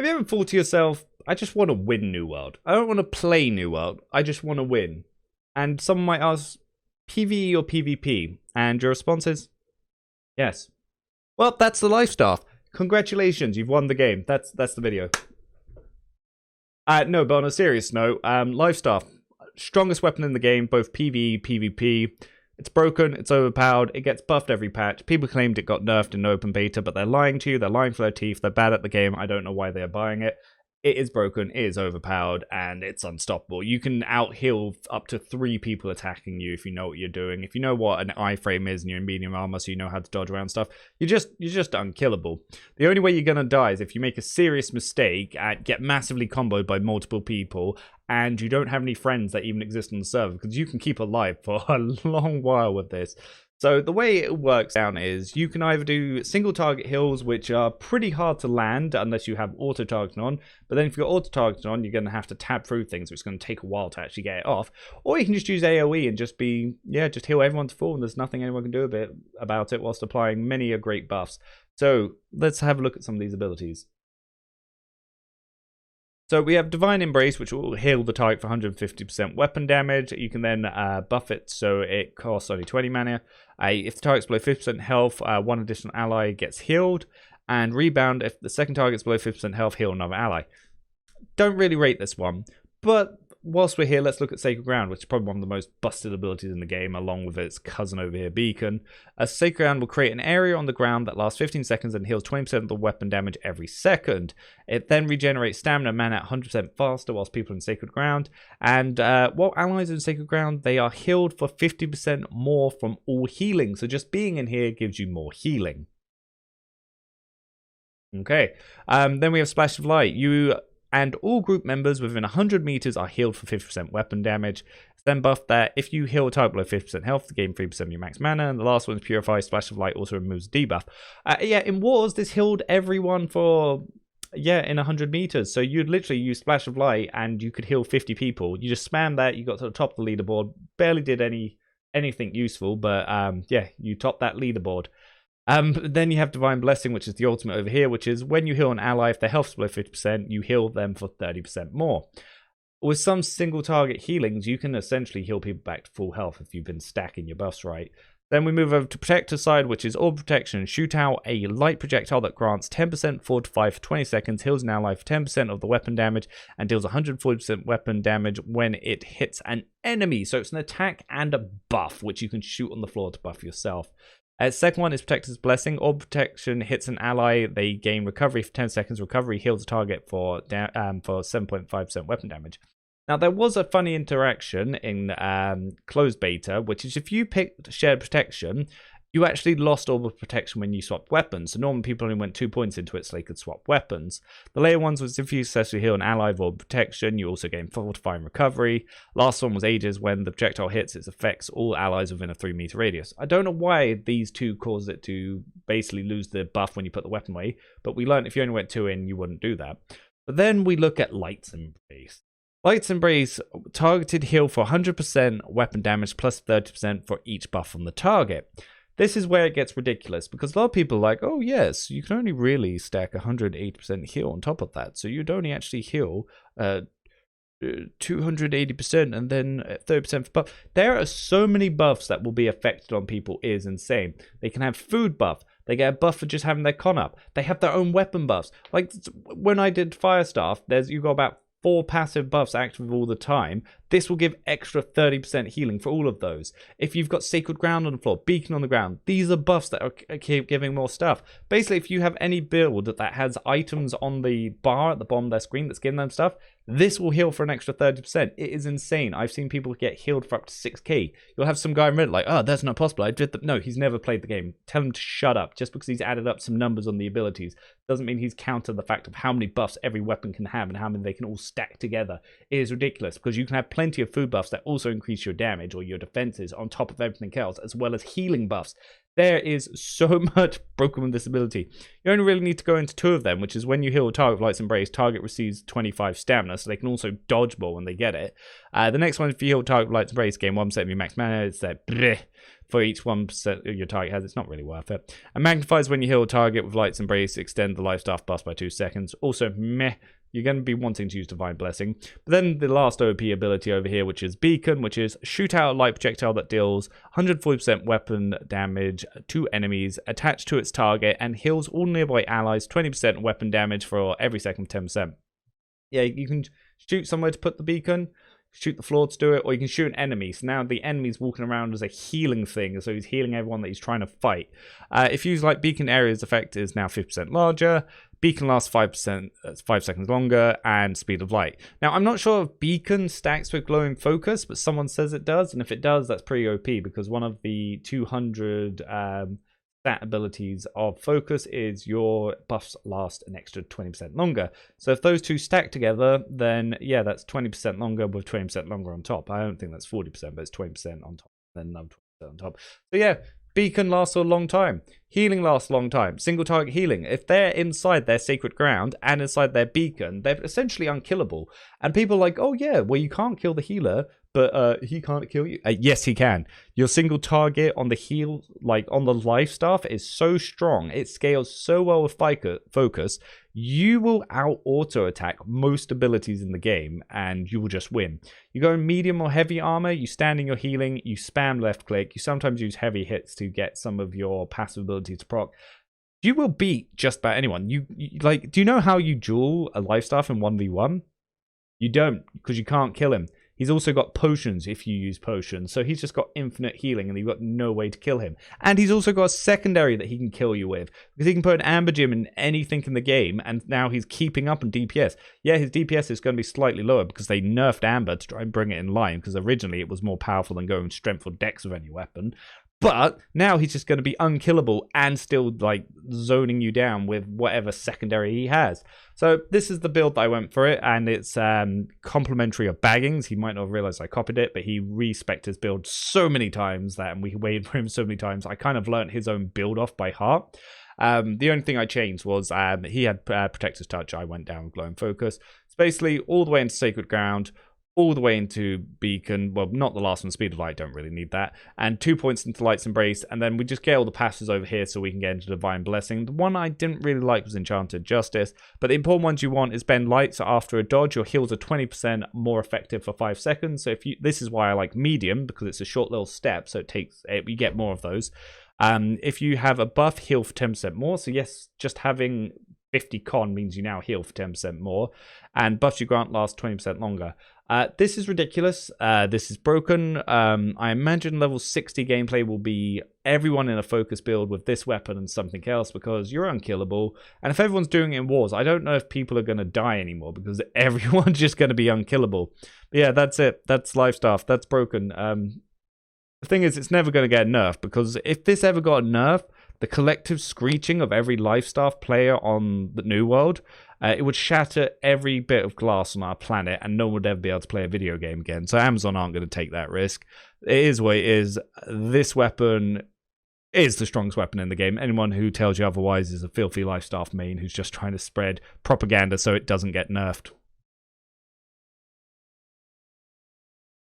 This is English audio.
Have you ever thought to yourself, I just want to win New World. I don't want to play New World. I just want to win. And someone might ask, PvE or PvP? And your response is, yes. Well, that's the life stuff. Congratulations, you've won the game. That's the video. No, but on a serious note, life stuff. Strongest weapon in the game, both PvE, PvP. It's broken, it's overpowered, it gets buffed every patch. People claimed it got nerfed in open beta, but they're lying to you, they're lying for their teeth, they're bad at the game, I don't know why they're buying it. It is broken, it is overpowered, and it's unstoppable. You can out-heal up to 3 people attacking you if you know what you're doing. If you know what an iframe is and you're in medium armor, so you know how to dodge around stuff, you're just unkillable. The only way you're gonna die is if you make a serious mistake and get massively comboed by multiple people, and you don't have any friends that even exist on the server, because you can keep alive for a long while with this. So the way it works down is you can either do single target hills, which are pretty hard to land unless you have auto targeting on. But then if you've got auto targeting on, you're going to have to tab through things, which is going to take a while to actually get it off. Or you can just use AoE and just heal everyone to full, and there's nothing anyone can do about it whilst applying many great buffs. So let's have a look at some of these abilities. So we have Divine Embrace, which will heal the target for 150% weapon damage. You can then buff it so it costs only 20 mana. If the target's below 50% health, one additional ally gets healed. And Rebound, if the second target's below 50% health, heal another ally. Don't really rate this one, but whilst we're here, let's look at Sacred Ground, which is probably one of the most busted abilities in the game, along with its cousin over here, Beacon. A Sacred Ground will create an area on the ground that lasts 15 seconds and heals 20% of the weapon damage every second. It then regenerates stamina and mana 100% faster whilst people are in Sacred Ground. And while allies are in Sacred Ground, they are healed for 50% more from all healing. So just being in here gives you more healing. Okay, then we have Splash of Light. You and all group members within 100 meters are healed for 50% weapon damage. It's then buffed that if you heal a target below 50% health, you gain 3% of your max mana. And the last one is Purify. Splash of Light also removes debuff. In Wars, this healed everyone for, in 100 meters. So you'd literally use Splash of Light and you could heal 50 people. You just spam that, you got to the top of the leaderboard, barely did anything useful, but you topped that leaderboard. Then you have Divine Blessing, which is the ultimate over here, which is when you heal an ally, if their health's below 50%, you heal them for 30% more. With some single target healings, you can essentially heal people back to full health if you've been stacking your buffs right. Then we move over to Protector side, which is Orb Protection. Shoot out a light projectile that grants 10% fortify for 20 seconds, heals an ally for 10% of the weapon damage, and deals 140% weapon damage when it hits an enemy. So it's an attack and a buff, which you can shoot on the floor to buff yourself. Second one is Protector's Blessing. Orb Protection hits an ally. They gain recovery for 10 seconds. Recovery heals the target for 7.5% weapon damage. Now, there was a funny interaction in closed beta, which is if you picked Shared Protection, you actually lost Orb of Protection when you swapped weapons. So normally people only went 2 points into it so they could swap weapons. The later ones was if you successfully heal an ally with Orb of Protection, you also gain Fortify and Recovery. Last one was Ages. When the projectile hits, it affects all allies within a 3-meter radius. I don't know why these two caused it to basically lose the buff when you put the weapon away, but we learned if you only went 2 in, you wouldn't do that. But then we look at Light's Embrace. Light's Embrace, targeted heal for 100% weapon damage plus 30% for each buff on the target. This is where it gets ridiculous, because a lot of people are like, oh yes, you can only really stack 180% heal on top of that. So you'd only actually heal 280% and then 30% for buff. There are so many buffs that will be affected on people, it is insane. They can have food buff. They get a buff for just having their con up. They have their own weapon buffs. Like when I did Firestaff, you got about 4 passive buffs active all the time. This will give extra 30% healing for all of those. If you've got Sacred Ground on the floor, Beacon on the ground, these are buffs that are keep giving more stuff. Basically, if you have any build that has items on the bar at the bottom of their screen that's giving them stuff, this will heal for an extra 30%. It is insane. I've seen people get healed for up to 6k. You'll have some guy in Reddit like, oh, that's not possible. I did that. No, he's never played the game. Tell him to shut up. Just because he's added up some numbers on the abilities doesn't mean he's counted the fact of how many buffs every weapon can have and how many they can all stack together. It is ridiculous, because you can have plenty of food buffs that also increase your damage or your defenses on top of everything else, as well as healing buffs. There is so much broken with this ability. You only really need to go into 2 of them, which is when you heal a target with Light's Embrace, target receives 25 stamina, so they can also dodgeball when they get it. The next one, if you heal a target with Light's Embrace, gain 1% of your max mana. It's that for each 1% your target has. It's not really worth it. And magnifies when you heal a target with Light's Embrace, extend the life staff buff by 2 seconds. Also, meh. You're going to be wanting to use Divine Blessing. But then the last OP ability over here, which is Beacon, which is shoot out a light projectile that deals 140% weapon damage to enemies attached to its target and heals all nearby allies 20% weapon damage for every second 10%. Yeah, you can shoot somewhere to put the beacon, shoot the floor to do it, or you can shoot an enemy. So now the enemy's walking around as a healing thing, so he's healing everyone that he's trying to fight. If you use like Beacon Area's effect is now 50% larger, Beacon lasts 5 seconds longer, and Speed of Light. Now, I'm not sure if Beacon stacks with Glowing Focus, but someone says it does, and if it does, that's pretty OP, because one of the 200 stat abilities of Focus is your buffs last an extra 20% longer. So if those two stack together, then yeah, that's 20% longer with 20% longer on top. I don't think that's 40%, but it's 20% on top, then another 20% on top. So yeah, Beacon lasts a long time. Healing lasts a long time. Single target healing. If they're inside their sacred ground and inside their beacon, they're essentially unkillable. And people are like, oh yeah, well you can't kill the healer, but he can't kill you. Yes, he can. Your single target on the heal, like on the life staff, is so strong. It scales so well with focus. You will out auto attack most abilities in the game, and you will just win. You go in medium or heavy armor. You stand in your healing. You spam left click. You sometimes use heavy hits to get some of your passive abilities to proc. You will beat just about anyone. You like. Do you know how you duel a life staff in 1v1? You don't, because you can't kill him. He's also got potions if you use potions. So he's just got infinite healing and you've got no way to kill him. And he's also got a secondary that he can kill you with. Because he can put an Amber Gem in anything in the game, and now he's keeping up on DPS. Yeah, his DPS is going to be slightly lower because they nerfed Amber to try and bring it in line, because originally it was more powerful than going strength or dex with any weapon. But now he's just going to be unkillable and still like zoning you down with whatever secondary he has. So this is the build that I went for it, and it's complimentary of Baggings. He might not have realized I copied it, but he respec'd his build so many times that, and we waited for him so many times, I kind of learnt his own build off by heart. The only thing I changed was he had Protector's Touch. I went down with Glowing Focus. It's basically all the way into Sacred Ground, all the way into Beacon. Well, not the last one, Speed of Light, don't really need that. And 2 points into Light's Embrace, and then we just get all the passes over here so we can get into Divine Blessing. The one I didn't really like was Enchanted Justice, but the important ones you want is Bend Light, so after a dodge, your heals are 20% more effective for 5 seconds. So this is why I like Medium, because it's a short little step, so you get more of those. If you have a buff, heal for 10% more. So yes, just having 50 con means you now heal for 10% more, and buffs you grant last 20% longer. This is ridiculous. This is broken. I imagine level 60 gameplay will be everyone in a focus build with this weapon and something else, because you're unkillable. And if everyone's doing it in wars, I don't know if people are going to die anymore, because everyone's just going to be unkillable. But yeah, that's it. That's life staff. That's broken. The thing is, it's never going to get nerfed, because if this ever got a nerf, the collective screeching of every life staff player on the New World, it would shatter every bit of glass on our planet, and no one would ever be able to play a video game again. So Amazon aren't going to take that risk. It is what it is. This weapon is the strongest weapon in the game. Anyone who tells you otherwise is a filthy life staff main who's just trying to spread propaganda so it doesn't get nerfed.